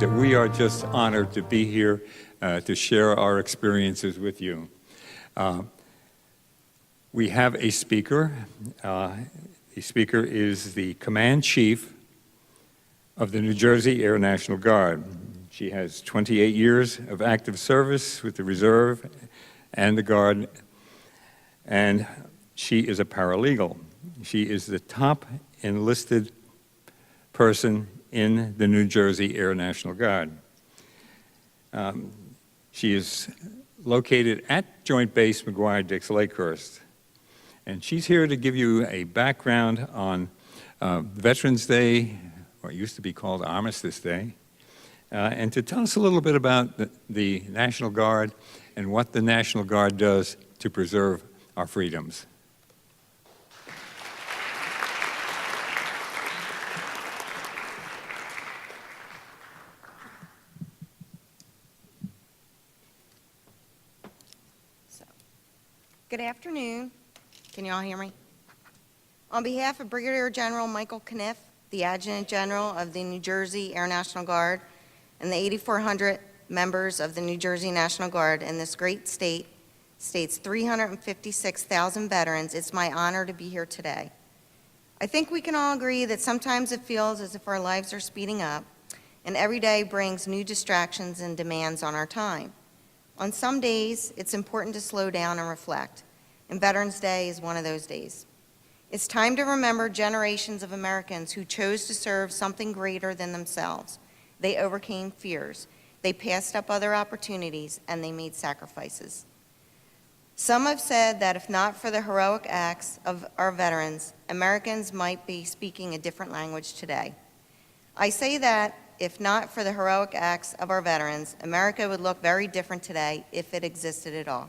that we are just honored to be here to share our experiences with you. We have a speaker. The speaker is the Command Chief of the New Jersey Air National Guard. She has 28 years of active service with the Reserve and the Guard, and she is a paralegal. She is the top enlisted person in the New Jersey Air National Guard. She is located at Joint Base McGuire-Dix Lakehurst, and she's here to give you a background on Veterans Day, or it used to be called Armistice Day, and to tell us a little bit about the National Guard and what the National Guard does to preserve our freedoms. Good afternoon. Can you all hear me? On behalf of Brigadier General Michael Caniff, the Adjutant General of the New Jersey Air National Guard, and the 8,400 members of the New Jersey National Guard in this great state, state's 356,000 veterans, it's my honor to be here today. I think we can all agree that sometimes it feels as if our lives are speeding up, and every day brings new distractions and demands on our time. On some days, it's important to slow down and reflect, and Veterans Day is one of those days. It's time to remember generations of Americans who chose to serve something greater than themselves. They overcame fears, they passed up other opportunities, and they made sacrifices. Some have said that if not for the heroic acts of our veterans, Americans might be speaking a different language today. I say that if not for the heroic acts of our veterans, America would look very different today if it existed at all.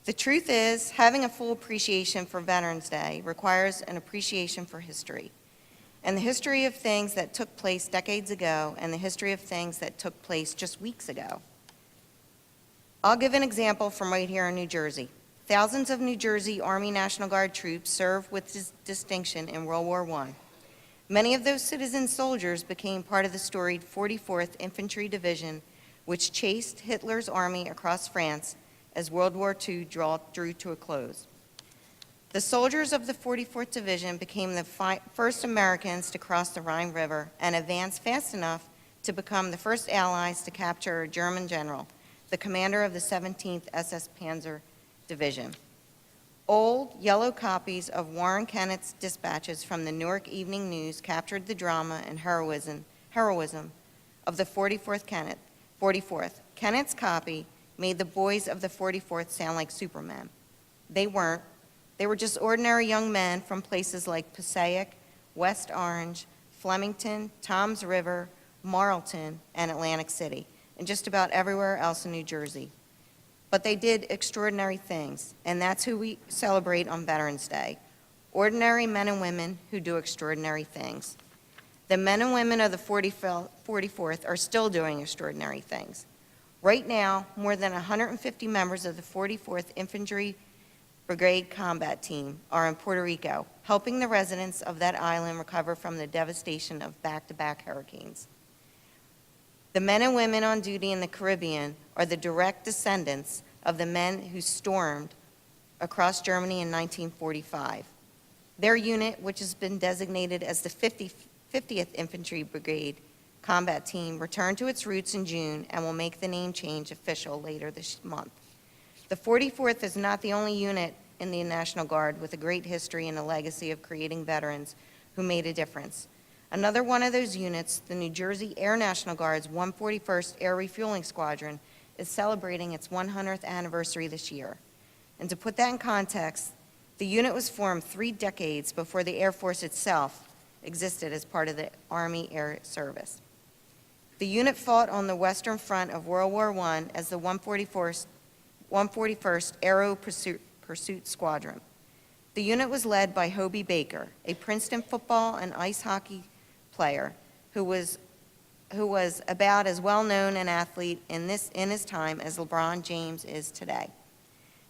The truth is, having a full appreciation for Veterans Day requires an appreciation for history, and the history of things that took place decades ago and the history of things that took place just weeks ago. I'll give an example from right here in New Jersey. Thousands of New Jersey Army National Guard troops served with distinction in World War I. Many of those citizen soldiers became part of the storied 44th Infantry Division, which chased Hitler's army across France as World War II drew to a close. The soldiers of the 44th Division became the first Americans to cross the Rhine River and advanced fast enough to become the first allies to capture a German general, the commander of the 17th SS Panzer Division. Old, yellow copies of Warren Kennett's dispatches from the Newark Evening News captured the drama and heroism of the 44th. Kennett's copy made the boys of the 44th sound like Supermen. They weren't. They were just ordinary young men from places like Passaic, West Orange, Flemington, Toms River, Marlton, and Atlantic City, and just about everywhere else in New Jersey. But they did extraordinary things, and that's who we celebrate on Veterans Day. Ordinary men and women who do extraordinary things. The men and women of the 44th are still doing extraordinary things. Right now, more than 150 members of the 44th Infantry Brigade Combat Team are in Puerto Rico, helping the residents of that island recover from the devastation of back-to-back hurricanes. The men and women on duty in the Caribbean are the direct descendants of the men who stormed across Germany in 1945. Their unit, which has been designated as the 50th Infantry Brigade Combat Team, returned to its roots in June and will make the name change official later this month. The 44th is not the only unit in the National Guard with a great history and a legacy of creating veterans who made a difference. Another one of those units, the New Jersey Air National Guard's 141st Air Refueling Squadron, is celebrating its 100th anniversary this year. And to put that in context, the unit was formed 3 decades before the Air Force itself existed as part of the Army Air Service. The unit fought on the Western Front of World War I as the 141st Aero Pursuit Squadron. The unit was led by Hobie Baker, a Princeton football and ice hockey player who was about as well known an athlete in his time as LeBron James is today.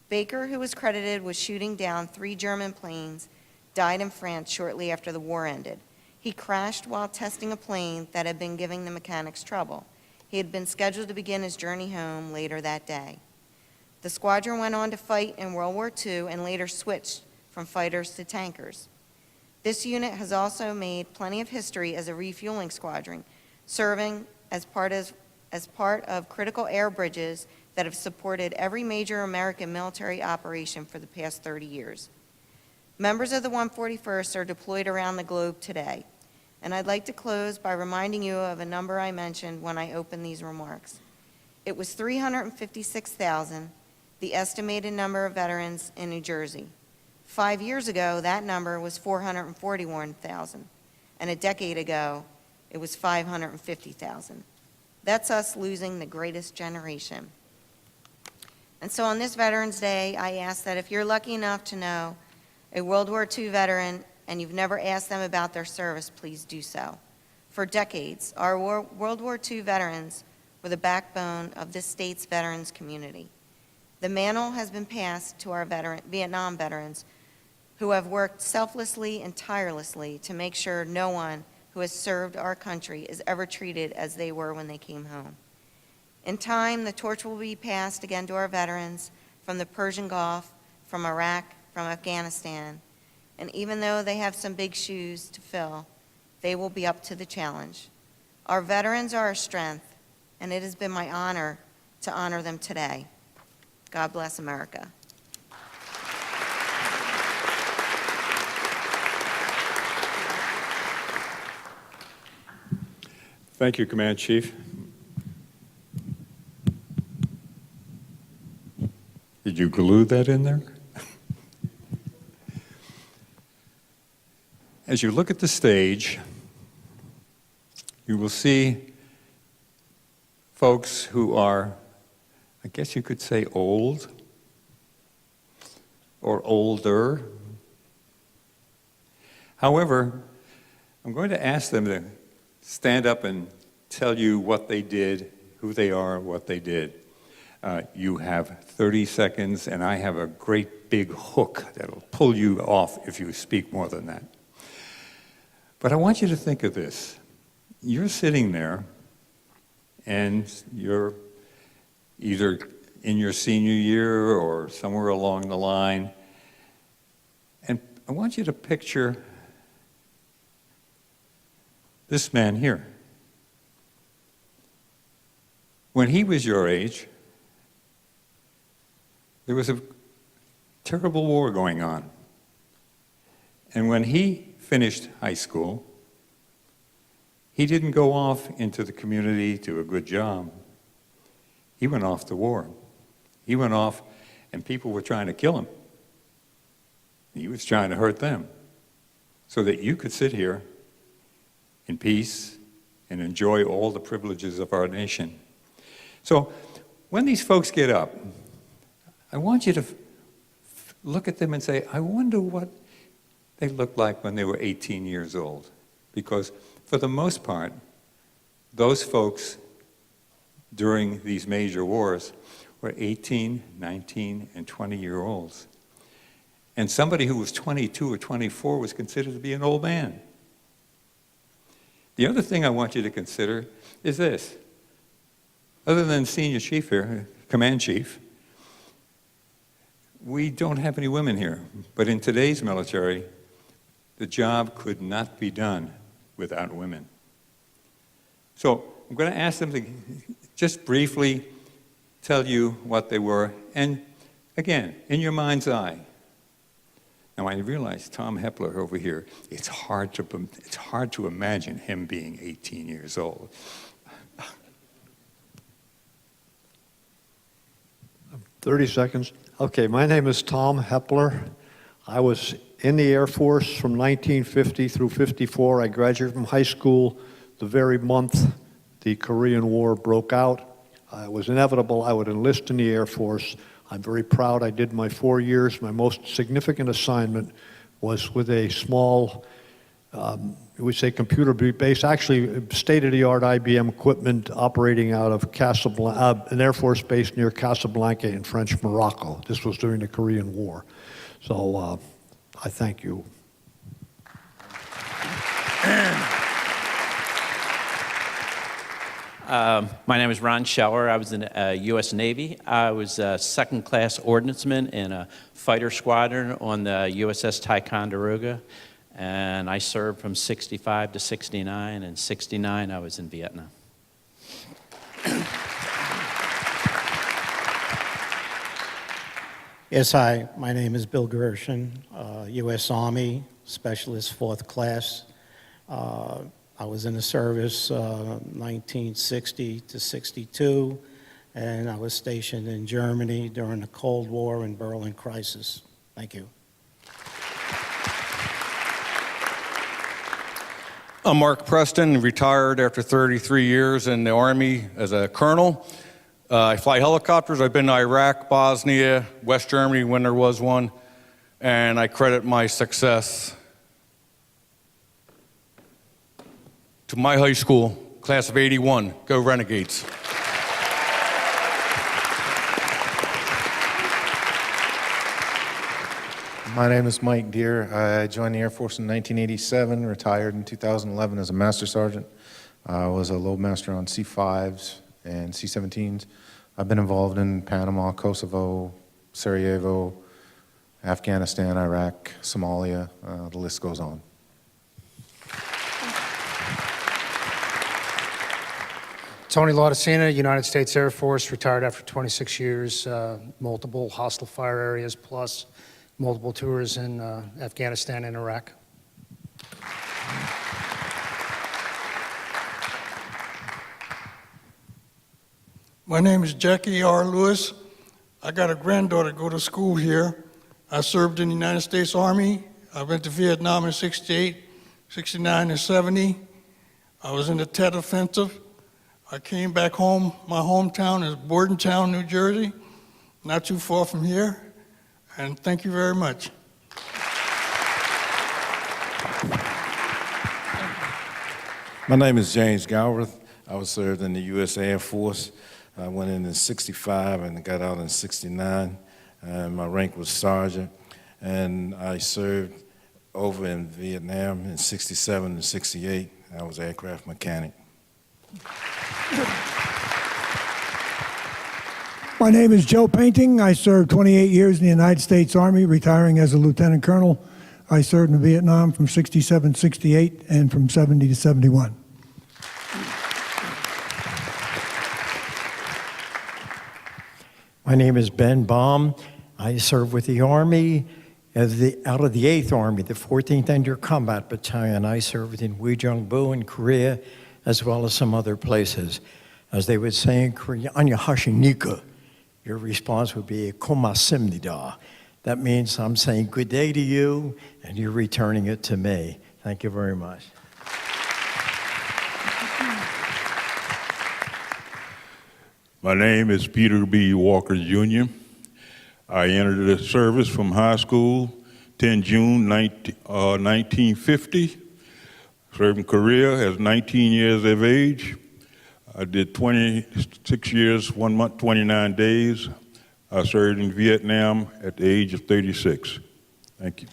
Baker, who was credited with shooting down 3 German planes, died in France shortly after the war ended. He crashed while testing a plane that had been giving the mechanics trouble. He had been scheduled to begin his journey home later that day. The squadron went on to fight in World War II and later switched from fighters to tankers. This unit has also made plenty of history as a refueling squadron, serving as part of critical air bridges that have supported every major American military operation for the past 30 years. Members of the 141st are deployed around the globe today, and I'd like to close by reminding you of a number I mentioned when I opened these remarks. It was 356,000, the estimated number of veterans in New Jersey. 5 years ago, that number was 441,000, and a decade ago, it was 550,000. That's us losing the greatest generation. And so on this Veterans Day, I ask that if you're lucky enough to know a World War II veteran and you've never asked them about their service, please do so. For decades, our World War II veterans were the backbone of this state's veterans community. The mantle has been passed to our Vietnam veterans who have worked selflessly and tirelessly to make sure no one who has served our country is ever treated as they were when they came home. In time, the torch will be passed again to our veterans from the Persian Gulf, from Iraq, from Afghanistan, and even though they have some big shoes to fill, they will be up to the challenge. Our veterans are our strength, and it has been my honor to honor them today. God bless America. Thank you, Command Chief. Did you glue that in there? As you look at the stage, you will see folks who are, I guess you could say, old or older. However, I'm going to ask them to stand up and tell you what they did, who they are, what they did. You have 30 seconds, and I have a great big hook that'll pull you off if you speak more than that. But I want you to think of this. You're sitting there, and you're either in your senior year or somewhere along the line, and I want you to picture this man here. When he was your age, there was a terrible war going on. And when he finished high school, he didn't go off into the community to a good job. He went off to war. He went off, and people were trying to kill him. He was trying to hurt them so that you could sit here in peace and enjoy all the privileges of our nation. So when these folks get up, I want you to look at them and say, I wonder what they looked like when they were 18 years old. Because for the most part, those folks during these major wars were 18, 19, and 20-year-olds. And somebody who was 22 or 24 was considered to be an old man. The other thing I want you to consider is this. Other than Senior Chief here, Command Chief, we don't have any women here. But in today's military, the job could not be done without women. So I'm going to ask them to just briefly tell you what they were. And again, in your mind's eye. Now I realize Tom Hepler over here, it's hard to imagine him being 18 years old. 30 seconds. Okay, my name is Tom Hepler. I was in the Air Force from 1950 through 54. I graduated from high school the very month the Korean War broke out. It was inevitable I would enlist in the Air Force. I'm very proud I did my 4 years. My most significant assignment was with a small, we say computer-based, actually state-of-the-art IBM equipment operating out of Casablanca, an Air Force base near Casablanca in French Morocco. This was during the Korean War. So I thank you. My name is Ron Scheller. I was in the U.S. Navy. I was a second-class ordnanceman in a fighter squadron on the USS Ticonderoga, and I served from 65 to 69, and 69 I was in Vietnam. Yes, hi. My name is Bill Gershon, U.S. Army Specialist, 4th Class. I was in the service 1960 to 62, and I was stationed in Germany during the Cold War and Berlin crisis. Thank you. I'm Mark Preston, retired after 33 years in the Army as a colonel. I fly helicopters. I've been to Iraq, Bosnia, West Germany when there was one, and I credit my success to my high school, class of '81. Go Renegades. My name is Mike Deere. I joined the Air Force in 1987, retired in 2011 as a Master Sergeant. I was a load master on C-5s and C-17s. I've been involved in Panama, Kosovo, Sarajevo, Afghanistan, Iraq, Somalia. The list goes on. Tony Laudicina, United States Air Force, retired after 26 years, multiple hostile fire areas, plus multiple tours in Afghanistan and Iraq. My name is Jackie R. Lewis. I got a granddaughter go to school here. I served in the United States Army. I went to Vietnam in 68, 69, and 70. I was in the Tet Offensive. I came back home. My hometown is Bordentown, New Jersey, not too far from here. And thank you very much. My name is James Galbraith. I was served in the U.S. Air Force. I went in 65 and got out in 69. My rank was sergeant. And I served over in Vietnam in 67 and 68. I was aircraft mechanic. My name is Joe Painting. I served 28 years in the United States Army, retiring as a lieutenant colonel. I served in Vietnam from 67 to 68 and from 70 to 71. My name is Ben Baum. I served with the Army, out of the 8th Army, the 14th Under Combat Battalion. I served in Uijeongbu in Korea, as well as some other places. As they would say in Korean, 안녕하십니까. Your response would be 고맙습니다. That means I'm saying good day to you, and you're returning it to me. Thank you very much. My name is Peter B. Walker, Jr. I entered the service from high school 10 June 1950. Served in Korea as 19 years of age. I did 26 years, 1 month, 29 days. I served in Vietnam at the age of 36. Thank you.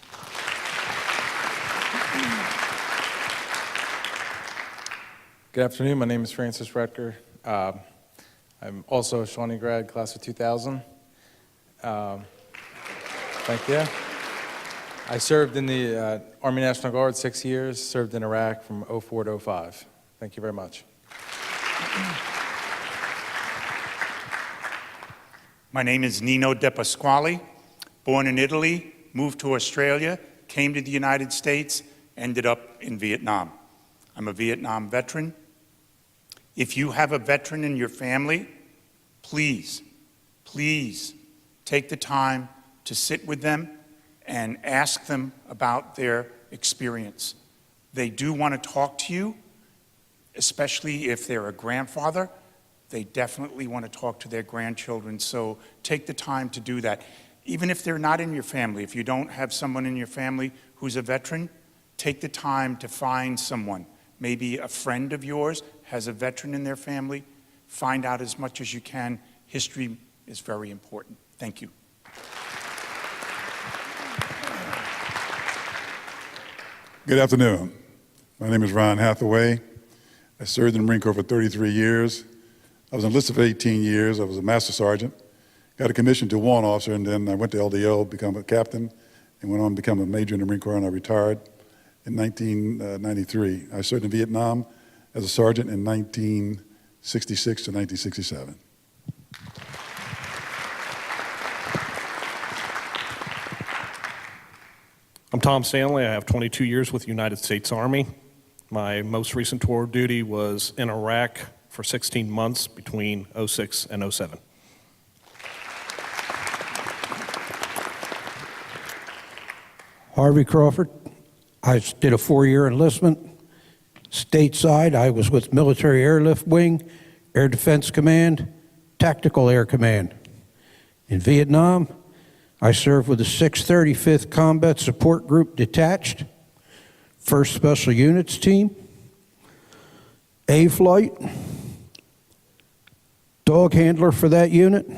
Good afternoon. My name is Francis Rutger. I'm also a Shawnee grad, class of 2000. Thank you. I served in the Army National Guard 6 years, served in Iraq from 04 to 05. Thank you very much. My name is Nino De Pasquale, born in Italy, moved to Australia, came to the United States, ended up in Vietnam. I'm a Vietnam veteran. If you have a veteran in your family, please, please take the time to sit with them and ask them about their experience. They do want to talk to you, especially if they're a grandfather. They definitely want to talk to their grandchildren, so take the time to do that. Even if they're not in your family, if you don't have someone in your family who's a veteran, take the time to find someone. Maybe a friend of yours has a veteran in their family. Find out as much as you can. History is very important. Thank you. Good afternoon. My name is Ron Hathaway. I served in the Marine Corps for 33 years. I was enlisted for 18 years. I was a master sergeant. Got a commission to warrant officer, and then I went to LDO, become a captain, and went on to become a major in the Marine Corps, and I retired in 1993. I served in Vietnam as a sergeant in 1966 to 1967. I'm Tom Stanley. I have 22 years with the United States Army. My most recent tour of duty was in Iraq for 16 months between 06 and 07. Harvey Crawford. I did a 4-year enlistment. Stateside, I was with Military Airlift Wing, Air Defense Command, Tactical Air Command. In Vietnam, I served with the 635th Combat Support Group Detached, 1st Special Units Team, A Flight, dog handler for that unit. I'm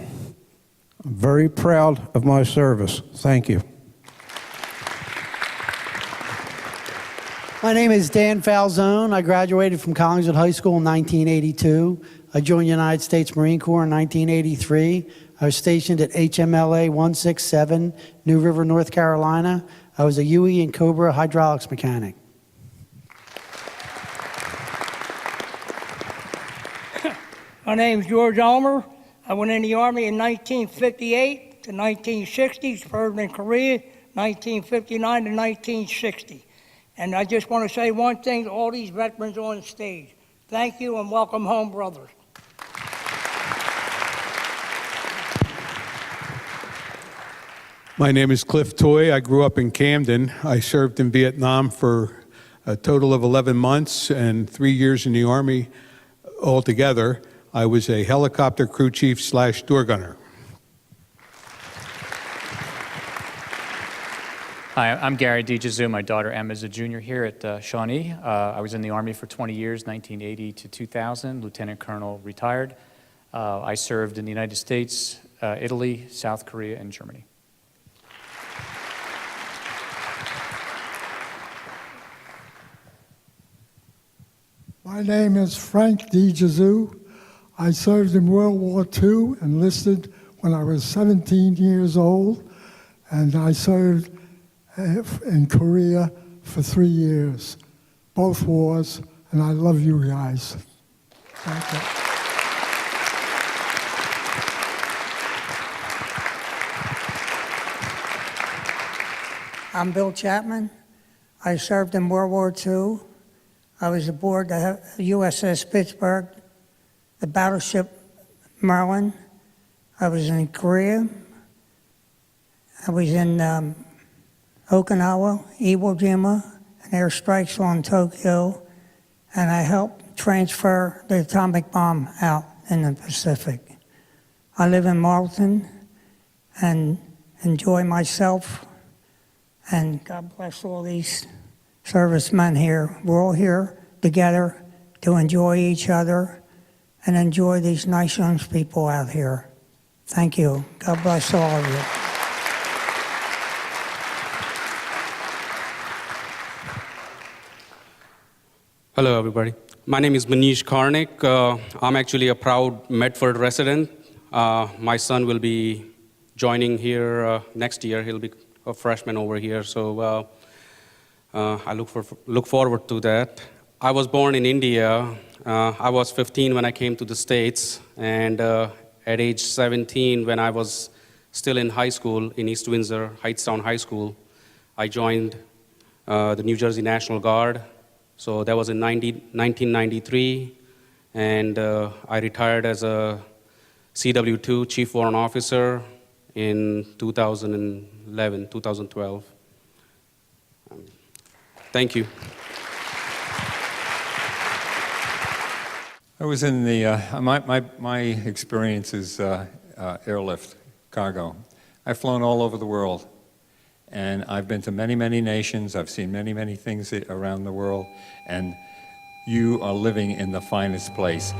very proud of my service. Thank you. My name is Dan Falzone. I graduated from Collingswood High School in 1982. I joined the United States Marine Corps in 1983. I was stationed at HMLA 167, New River, North Carolina. I was a UE and Cobra hydraulics mechanic. My name is George Ulmer. I went in the Army in 1958 to 1960, served in Korea 1959 to 1960. And I just want to say one thing to all these veterans on the stage. Thank you and welcome home, brothers. My name is Cliff Toy. I grew up in Camden. I served in Vietnam for a total of 11 months and 3 years in the Army altogether. I was a helicopter crew chief / door gunner. Hi, I'm Gary DeJesu. My daughter Emma is a junior here at Shawnee. I was in the Army for 20 years, 1980 to 2000, Lieutenant Colonel, retired. I served in the United States, Italy, South Korea, and Germany. My name is Frank DeJesu. I served in World War II, enlisted when I was 17 years old, and I served in Korea for 3 years, both wars, and I love you guys. Thank you. I'm Bill Chapman. I served in World War II. I was aboard the USS Pittsburgh, the battleship Maryland. I was in Korea. I was in Okinawa, Iwo Jima, and airstrikes on Tokyo, and I helped transfer the atomic bomb out in the Pacific. I live in Marlton and enjoy myself, and God bless all these servicemen here. We're all here together to enjoy each other and enjoy these nice young people out here. Thank you. God bless all of you. Hello, everybody. My name is Manish Karnik. I'm actually a proud Medford resident. My son will be joining here next year. He'll be a freshman over here, so I look forward to that. I was born in India. I was 15 when I came to the States, and at age 17, when I was still in high school in East Windsor, Hightstown High School, I joined the New Jersey National Guard. So that was in 1993, and I retired as a CW2, Chief Warrant Officer, in 2012. Thank you. I was in the, my experience is airlift, cargo. I've flown all over the world, and I've been to many, many nations. I've seen many, many things around the world, and you are living in the finest place.